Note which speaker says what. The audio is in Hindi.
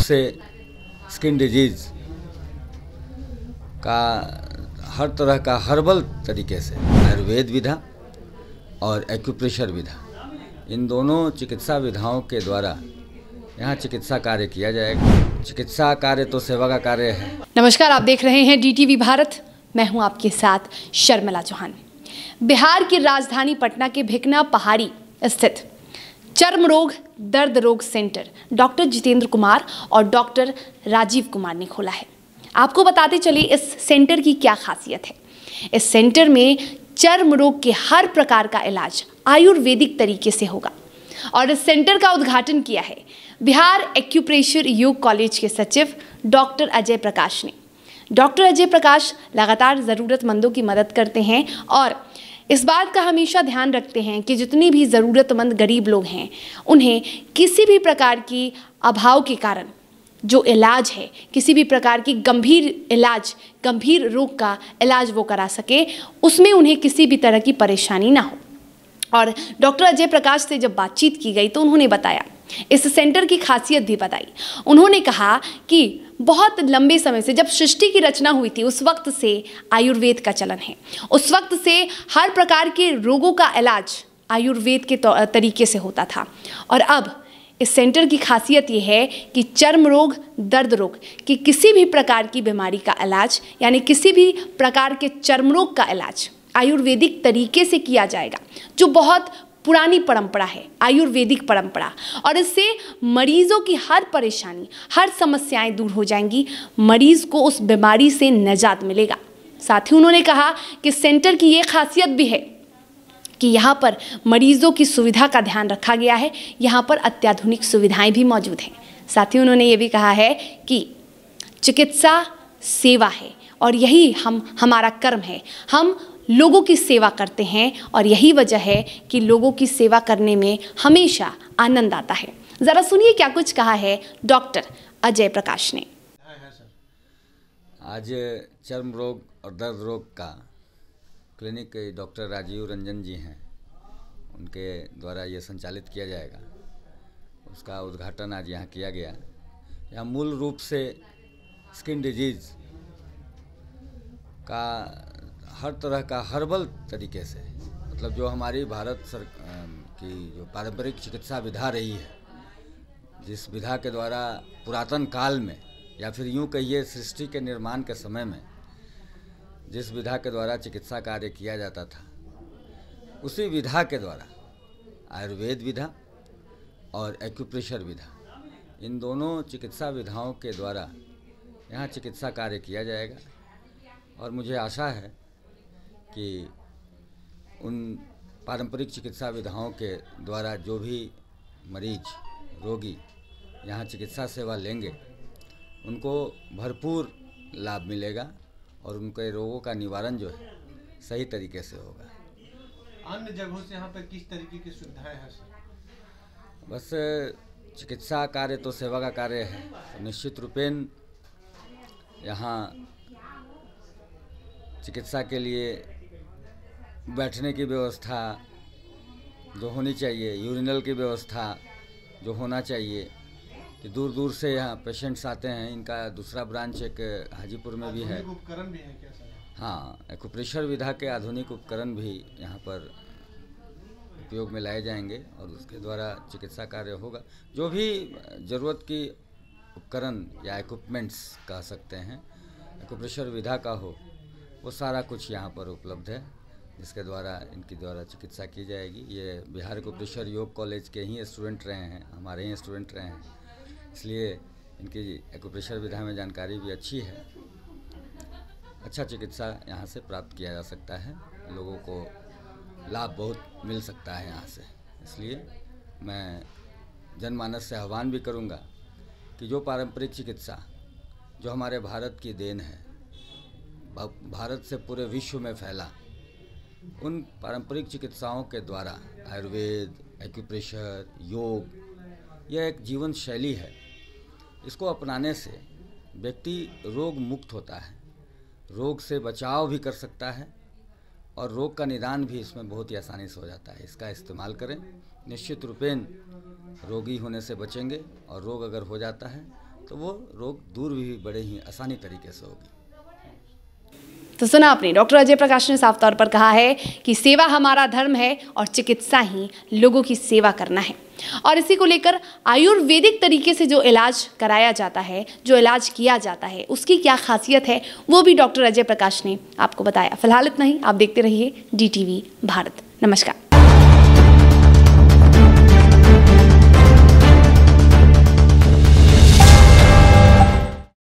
Speaker 1: से स्किन डिजीज़ का हर तरह का हर्बल तरीके से आयुर्वेद विधा और एक्यूप्रेशर विधा, इन दोनों चिकित्सा विधाओं के द्वारा यहाँ चिकित्सा कार्य किया जाएगा। चिकित्सा कार्य तो सेवा का कार्य है।
Speaker 2: नमस्कार, आप देख रहे हैं DTV भारत। मैं हूं आपके साथ शर्मिला चौहान। बिहार की राजधानी पटना के भिकना पहाड़ी स्थित चर्म रोग दर्द रोग सेंटर डॉक्टर जितेंद्र कुमार और डॉक्टर राजीव कुमार ने खोला है। आपको बताते चले इस सेंटर की क्या खासियत है। इस सेंटर में चर्म रोग के हर प्रकार का इलाज आयुर्वेदिक तरीके से होगा और इस सेंटर का उद्घाटन किया है बिहार एक्यूप्रेशर योग कॉलेज के सचिव डॉक्टर अजय प्रकाश ने। डॉक्टर अजय प्रकाश लगातार ज़रूरतमंदों की मदद करते हैं और इस बात का हमेशा ध्यान रखते हैं कि जितने भी ज़रूरतमंद गरीब लोग हैं उन्हें किसी भी प्रकार की अभाव के कारण जो इलाज है, किसी भी प्रकार की गंभीर रोग का इलाज वो करा सके, उसमें उन्हें किसी भी तरह की परेशानी ना हो। और डॉक्टर अजय प्रकाश से जब बातचीत की गई तो उन्होंने बताया, इस सेंटर की खासियत भी बताई। उन्होंने कहा कि बहुत लंबे समय से जब सृष्टि की रचना हुई थी उस वक्त से आयुर्वेद का चलन है। उस वक्त से हर प्रकार के रोगों का इलाज आयुर्वेद के तरीके से होता था और अब इस सेंटर की खासियत ये है कि चर्म रोग दर्द रोग की किसी भी प्रकार की बीमारी का इलाज, यानी किसी भी प्रकार के चर्म रोग का इलाज आयुर्वेदिक तरीके से किया जाएगा, जो बहुत पुरानी परंपरा है, आयुर्वेदिक परंपरा। और इससे मरीजों की हर परेशानी, हर समस्याएं दूर हो जाएंगी, मरीज को उस बीमारी से निजात मिलेगा। साथ ही उन्होंने कहा कि सेंटर की ये खासियत भी है कि यहाँ पर मरीजों की सुविधा का ध्यान रखा गया है। यहाँ पर अत्याधुनिक सुविधाएं भी मौजूद हैं। साथ ही उन्होंने ये भी कहा है कि चिकित्सा सेवा है और यही हमारा कर्म है। हम लोगों की सेवा करते हैं और यही वजह है कि लोगों की सेवा करने में हमेशा आनंद आता है। ज़रा सुनिए क्या कुछ कहा है डॉक्टर अजय प्रकाश ने।
Speaker 1: आज चर्म रोग और दर्द रोग का क्लिनिक डॉक्टर राजीव रंजन जी हैं, उनके द्वारा ये संचालित किया जाएगा। उसका उद्घाटन आज यहाँ किया गया। यहाँ मूल रूप से स्किन डिजीज़ का हर तरह का हर्बल तरीके से, मतलब जो हमारी भारत की जो पारंपरिक चिकित्सा विधा रही है, जिस विधा के द्वारा पुरातन काल में या फिर यूँ कहिए सृष्टि के निर्माण के समय में जिस विधा के द्वारा चिकित्सा कार्य किया जाता था, उसी विधा के द्वारा आयुर्वेद विधा और एक्यूप्रेशर विधा, इन दोनों चिकित्सा विधाओं के द्वारा यहाँ चिकित्सा कार्य किया जाएगा। और मुझे आशा है कि उन पारंपरिक चिकित्सा विधाओं के द्वारा जो भी मरीज रोगी यहाँ चिकित्सा सेवा लेंगे, उनको भरपूर लाभ मिलेगा और उनके रोगों का निवारण जो है सही तरीके से होगा।
Speaker 3: अन्य जगहों से यहाँ पर किस तरीके की सुविधाएं हैं सर?
Speaker 1: बस चिकित्सा कार्य तो सेवा का कार्य है, तो निश्चित रूपेण यहाँ चिकित्सा के लिए बैठने की व्यवस्था जो होनी चाहिए, यूरिनल की व्यवस्था जो होना चाहिए, कि दूर दूर से यहाँ पेशेंट्स आते हैं। इनका दूसरा ब्रांच एक हाजीपुर में भी है।
Speaker 3: उपकरण भी है क्या सर?
Speaker 1: हाँ, एक्यूप्रेशर विधा के आधुनिक उपकरण भी यहाँ पर उपयोग में लाए जाएंगे और उसके द्वारा चिकित्सा कार्य होगा। जो भी ज़रूरत की उपकरण या इक्विपमेंट्स कह सकते हैं एक्यूप्रेशर विधा का हो, वो सारा कुछ यहाँ पर उपलब्ध है, जिसके द्वारा इनकी द्वारा चिकित्सा की जाएगी। ये बिहार एक्यूप्रेशर योग कॉलेज के ही स्टूडेंट रहे हैं, हमारे ही स्टूडेंट रहे हैं, इसलिए इनकी एक्यूप्रेशर विधा में जानकारी भी अच्छी है। अच्छा चिकित्सा यहाँ से प्राप्त किया जा सकता है, लोगों को लाभ बहुत मिल सकता है यहाँ से। इसलिए मैं जनमानस से आह्वान भी करूँगा कि जो पारंपरिक चिकित्सा जो हमारे भारत की देन है, भारत से पूरे विश्व में फैला, उन पारंपरिक चिकित्साओं के द्वारा आयुर्वेद, एक्यूप्रेशर, योग, यह एक जीवन शैली है। इसको अपनाने से व्यक्ति रोग मुक्त होता है, रोग से बचाव भी कर सकता है और रोग का निदान भी इसमें बहुत ही आसानी से हो जाता है। इसका इस्तेमाल करें, निश्चित रूपेण रोगी होने से बचेंगे और रोग अगर हो जाता है तो वो रोग दूर भी बड़े ही आसानी तरीके से होगी।
Speaker 2: तो सुना आपने, डॉक्टर अजय प्रकाश ने साफ तौर पर कहा है कि सेवा हमारा धर्म है और चिकित्सा ही लोगों की सेवा करना है। और इसी को लेकर आयुर्वेदिक तरीके से जो इलाज कराया जाता है, जो इलाज किया जाता है, उसकी क्या खासियत है वो भी डॉक्टर अजय प्रकाश ने आपको बताया। फिलहाल इतना ही। आप देखते रहिए DTV भारत। नमस्कार।